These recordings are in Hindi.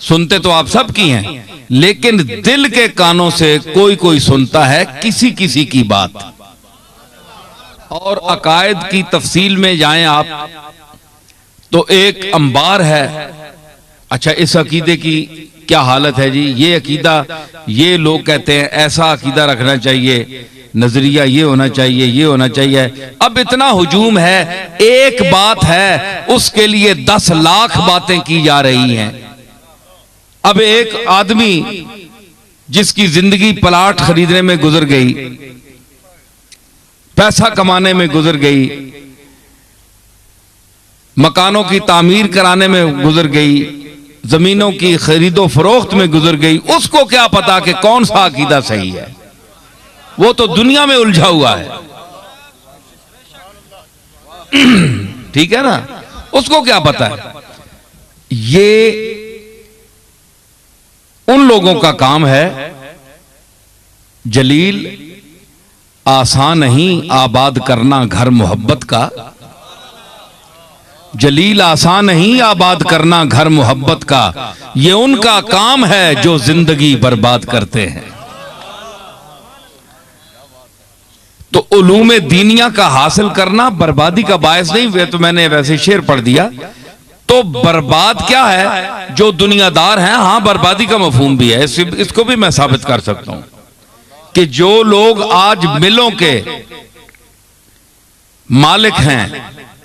सुनते तो आप सब की हैं, लेकिन दिल के कानों से कोई कोई सुनता है किसी किसी की बात। और अकायद की तफसील में जाएं आप तो एक अंबार है। अच्छा, इस अकीदे की क्या हालत है जी? ये अकीदा, ये लोग कहते हैं ऐसा अकीदा रखना चाहिए, नजरिया ये होना चाहिए, ये होना चाहिए। अब इतना हुजूम है, एक बात है उसके लिए 10 लाख बातें की जा रही हैं। अब एक आदमी जिसकी जिंदगी प्लाट खरीदने में गुजर गई, पैसा कमाने में गुजर गई, मकानों की तामीर कराने में गुजर गई, जमीनों की खरीदो फरोख्त में गुजर गई, उसको क्या पता कि कौन सा अकीदा सही है? वो तो दुनिया में उलझा हुआ है। ठीक है ना, उसको क्या पता है? ये उन लोगों का काम है। जलील, आसान नहीं आबाद करना घर मोहब्बत का। जलील, आसान नहीं आबाद करना घर मोहब्बत का। ये उनका काम है जो जिंदगी बर्बाद करते हैं। तो उलूम दीनिया का हासिल करना बर्बादी का बायस नहीं। वे तो मैंने वैसे शेर पढ़ दिया। तो बर्बाद क्या है? जो दुनियादार हैं, हां बर्बादी का मफहूम भी है, इसको भी मैं साबित कर सकता हूं कि जो लोग आज मिलों के मालिक हैं,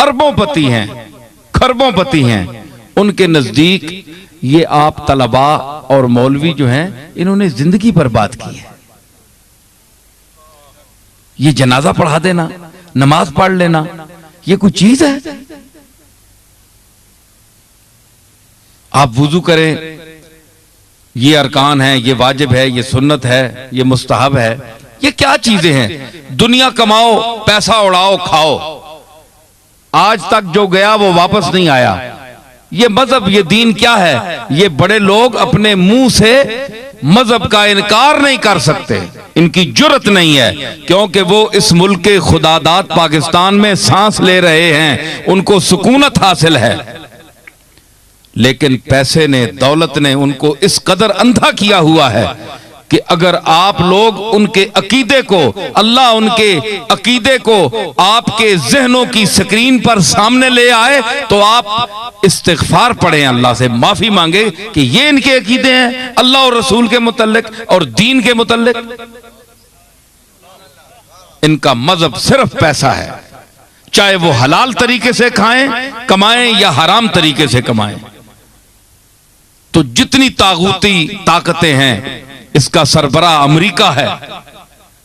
अरबोंपति हैं, खरबोंपति हैं, उनके नजदीक ये आप तलबा और मौलवी जो हैं, इन्होंने जिंदगी बर्बाद की है। ये जनाजा पढ़ा देना, नमाज पढ़ लेना, ये कोई चीज है? आप वुजू करें, ये अरकान है, ये वाजिब है, ये सुन्नत है, ये मुस्तहब है, ये क्या चीजें हैं? दुनिया कमाओ, पैसा उड़ाओ, खाओ। आज तक जो गया वो वापस नहीं आया। ये मजहब, ये दीन क्या है? ये बड़े लोग अपने मुंह से मजहब का इनकार नहीं कर सकते, इनकी जुर्रत नहीं है, क्योंकि वो इस मुल्क के खुदादाद पाकिस्तान में सांस ले रहे हैं, उनको सुकूनत हासिल है। लेकिन पैसे ने, दौलत ने उनको इस कदर अंधा किया हुआ है कि अगर आप लोग उनके अकीदे को, अल्लाह उनके अकीदे को आपके जहनों की स्क्रीन पर सामने ले आए तो आप इस्तिग़फ़ार पढ़ें, अल्लाह से माफी मांगे कि ये इनके अकीदे हैं अल्लाह और रसूल के मुतल्लिक और दीन के मुतल्लिक। इनका मजहब सिर्फ पैसा है, चाहे वो हलाल तरीके से खाएं, कमाएं या हराम तरीके से कमाएं। तो जितनी तागूती ताकतें हैं, इसका सरबराह अमेरिका है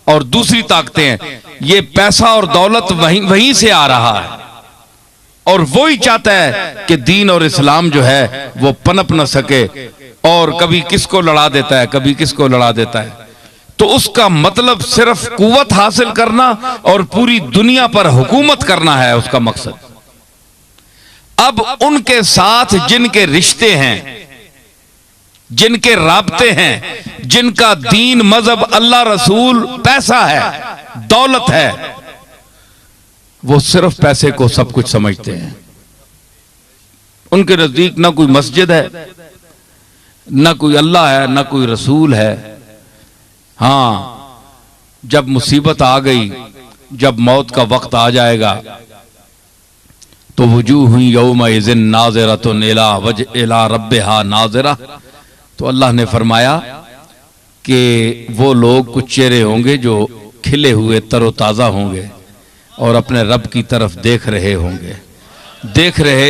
और दूसरी ताकतें हैं। ये पैसा और दौलत वहीं से आ रहा है और वो ही चाहता है कि दीन और इस्लाम जो है वो पनप न सके, और कभी किसको लड़ा देता है, कभी किसको लड़ा देता है। तो उसका मतलब सिर्फ कुव्वत हासिल करना और पूरी दुनिया पर हुकूमत करना है उसका मकसद। अब उनके साथ जिनके रिश्ते हैं, जिनके राब्ते हैं, जिनका दीन, मजहब, अल्लाह, रसूल, पैसा है, दौलत है, वो सिर्फ पैसे को सब कुछ समझते हैं। उनके नजदीक ना कोई मस्जिद है, ना कोई अल्लाह है, ना कोई रसूल है। हां, जब मुसीबत आ गई, जब मौत का वक्त आ जाएगा तो वजूह यौमइज़िन नाज़िरतुन इला रब्बिहा नाज़िरा। तो अल्लाह ने फरमाया कि वो लोग, कुछ चेहरे होंगे जो खिले हुए तरोताज़ा होंगे और अपने रब की तरफ देख रहे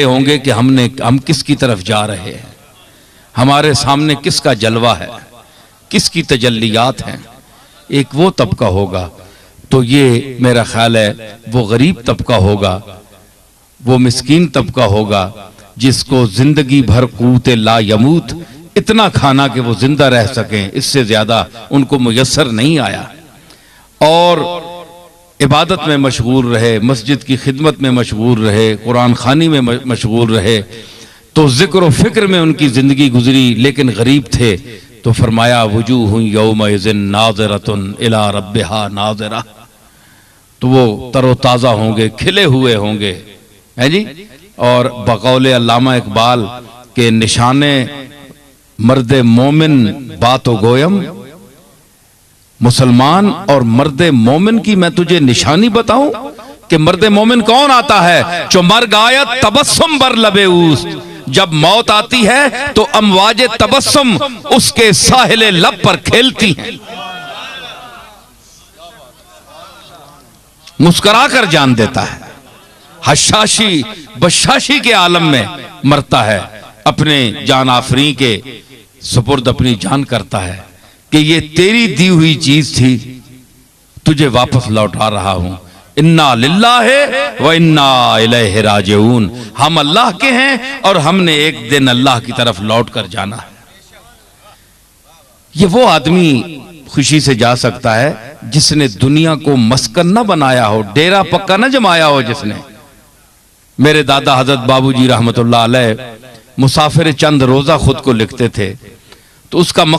होंगे कि हम किसकी तरफ जा रहे हैं, हमारे सामने किसका जलवा है, किसकी तजल्लियात हैं। एक वो तबका होगा। तो ये मेरा ख्याल है वो गरीब तबका होगा, वो मिस्कीन तबका होगा जिसको जिंदगी भर क़ुव्वत ला यमूत, इतना खाना कि वो जिंदा रह सकें, इससे ज्यादा उनको मुयस्सर नहीं आया, और इबादत में मशगूल रहे, मस्जिद की खिदमत में मशगूल रहे, कुरान खानी में मशगूल रहे, तो जिक्र व फिक्र में उनकी जिंदगी गुजरी, लेकिन गरीब थे। तो फरमाया वजूह यौमइज़िन नाज़िरतुन इला रब्बिहा नाज़िरा। तो वो तरोताज़ा होंगे, खिले हुए होंगे, है जी। और बकौले अल्लामा इकबाल के निशाने मर्द मोमिन बातो गोयम, मुसलमान और मर्द मोमिन की मैं तुझे निशानी बताऊं कि मर्द मोमिन कौन आता है? जो मर गायत तबस्सुम बर लबे उस, जब मौत आती है तो अमवाजे तबस्सुम उसके साहिले लब पर खेलती हैं, मुस्कुरा कर जान देता है। हशाशी बशाशी के आलम में मरता है, अपने जान आफरी के सुपुर्द अपनी जान करता है कि ये तेरी दी हुई चीज थी, तुझे वापस लौटा रहा हूं। इन्ना लिल्लाहि व इन्ना इलैहि राजिऊन, हम अल्लाह के हैं और हमने एक दिन अल्लाह की तरफ लौट कर जाना है। ये वो आदमी खुशी से जा सकता है जिसने दुनिया को मस्कन न बनाया हो, डेरा पक्का न जमाया हो। जिसने, मेरे दादा हजरत बाबूजी रहमतुल्लाह अलैह मुसाफिर चंद रोजा खुद को लिखते थे, तो उसका मकसद